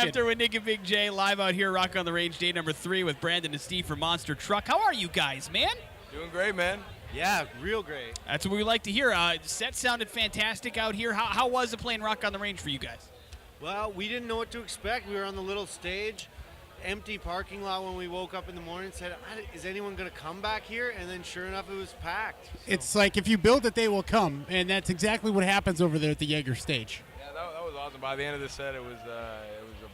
after with Nick and Big J live out here, Rock on the Range, day number 3 with Brandon and Steve from Monster Truck. How are you guys, man? Doing great, man. Yeah, real great. That's what we like to hear. The set sounded fantastic out here. How was it playing Rock on the Range for you guys? Well, we didn't know what to expect. We were on the little stage, empty parking lot when we woke up in the morning and said, is anyone going to come back here? And then sure enough, it was packed. So. It's like if you build it, they will come. And that's exactly what happens over there at the Jaeger stage. Yeah, that was awesome. By the end of the set, it was a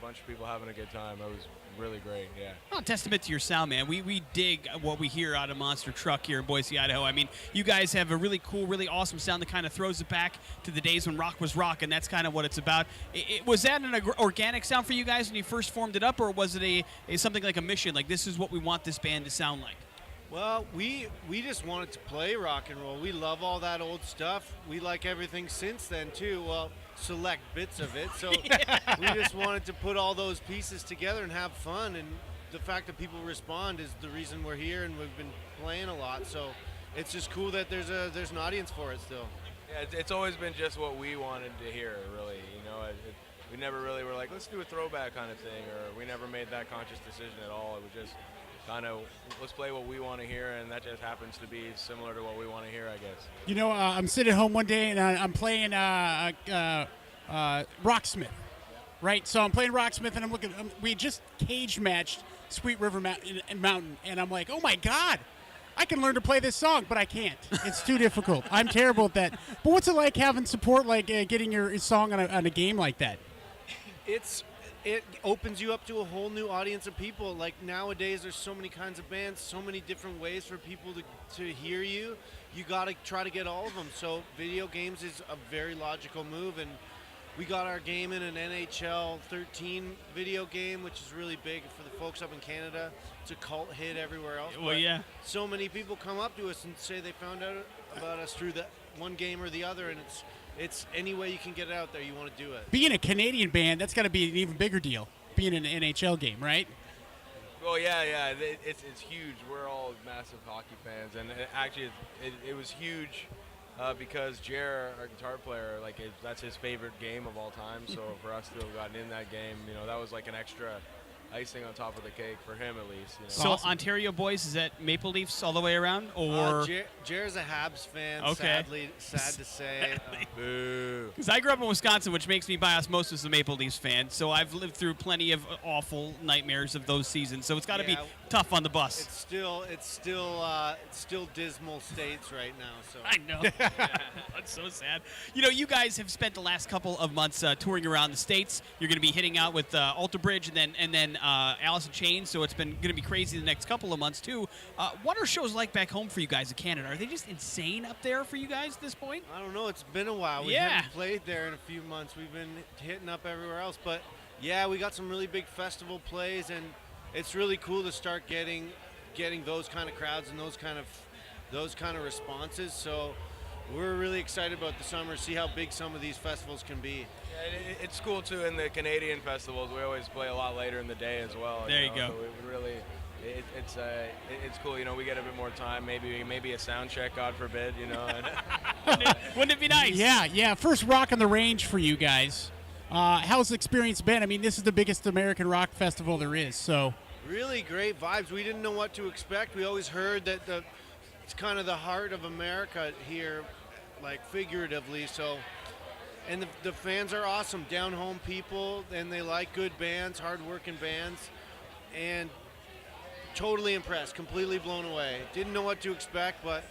bunch of people having a good time. It was really great, yeah. Oh, testament to your sound, man. We dig what we hear out of Monster Truck here in Boise, Idaho. I mean, you guys have a really cool, really awesome sound that kind of throws it back to the days when rock was rock, and that's kind of what it's about. Was that an organic sound for you guys when you first formed it up, or was it something like a mission, like this is what we want this band to sound like? Well, we just wanted to play rock and roll. We love all that old stuff. We like everything since then, too. Well, select bits of it. So we just wanted to put all those pieces together and have fun. And the fact that people respond is the reason we're here, and we've been playing a lot. So it's just cool that there's an audience for it still. Yeah, it's always been just what we wanted to hear, really. You know, we never really were like, let's do a throwback kind of thing, or we never made that conscious decision at all. It was just kind of, let's play what we want to hear, and that just happens to be similar to what we want to hear, I guess. You know, I'm sitting at home one day, and I'm playing Rocksmith, right? So I'm playing Rocksmith, and I'm looking. We just cage matched Sweet River Mountain, and I'm like, oh my God, I can learn to play this song, but I can't. It's too difficult. I'm terrible at that. But what's it like having support, like getting your song on a game like that? It opens you up to a whole new audience of people. Like nowadays, there's so many kinds of bands, so many different ways for people to hear you. You got to try to get all of them. So video games is a very logical move, and we got our game in an NHL 13 video game, which is really big for the folks up in Canada. It's a cult hit everywhere else. Well, yeah. So many people come up to us and say they found out about us through the one game or the other, and it's any way you can get it out there, you want to do it. Being a Canadian band, that's got to be an even bigger deal, being in an NHL game, right? Well, yeah, it's huge. We're all massive hockey fans, and it was huge because Jer, our guitar player, that's his favorite game of all time. So for us to have gotten in that game, that was like an extra icing on top of the cake for him, at least. So awesome. Ontario boys, is that Maple Leafs all the way around, or Jer's a Habs fan? Okay. Sad to say. Boo. Because I grew up in Wisconsin, which makes me by osmosis a Maple Leafs fan. So I've lived through plenty of awful nightmares of those seasons. So it's got to be tough on the bus. It's still dismal states right now. So I know. That's so sad. You guys have spent the last couple of months touring around the states. You're going to be hitting out with Alter Bridge and then Alice in Chains. So it's been going to be crazy the next couple of months too. What are shows like back home for you guys in Canada? Are they just insane up there for you guys at this point? I don't know. It's been a while. We haven't played there in a few months. We've been hitting up everywhere else. But yeah, we got some really big festival plays, and it's really cool to start getting those kind of crowds and those kind of responses. So we're really excited about the summer, see how big some of these festivals can be. Yeah, it's cool too. In the Canadian festivals, we always play a lot later in the day as well. There you go. So we really, it's cool. We get a bit more time. Maybe a sound check, God forbid. Wouldn't it be nice? Yeah. First Rock on the Range for you guys. How's the experience been? I mean, this is the biggest American rock festival there is. So really great vibes. We didn't know what to expect. We always heard that it's kind of the heart of America here, like figuratively. So. And the fans are awesome, down-home people, and they like good bands, hard-working bands, and totally impressed, completely blown away. Didn't know what to expect, but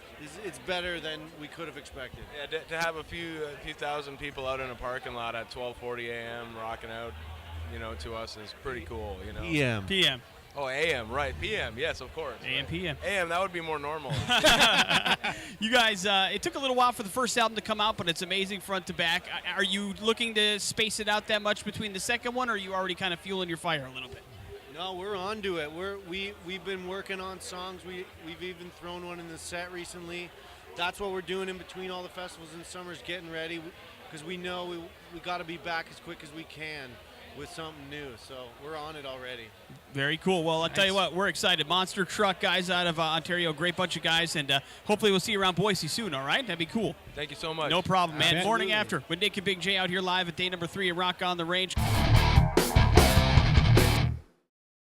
it's better than we could have expected. Yeah, to have a few thousand people out in a parking lot at 12:40 a.m. rocking out, to us is pretty cool. PM. Oh, AM, right. PM, yes, of course. AM, PM. AM, that would be more normal. You guys, it took a little while for the first album to come out, but it's amazing front to back. Are you looking to space it out that much between the second one, or are you already kind of fueling your fire a little bit? No, we're onto it. We've been working on songs. We've even thrown one in the set recently. That's what we're doing in between all the festivals and summers, getting ready, because we know we got to be back as quick as we can with something new. So we're on it already. Very cool. Well, I'll tell you what, we're excited. Monster Truck guys out of Ontario, great bunch of guys, and hopefully we'll see you around Boise soon, all right? That'd be cool. Thank you so much. No problem, man. Absolutely. Morning after with Nick and Big J out here live at day number 3 at Rock on the Range.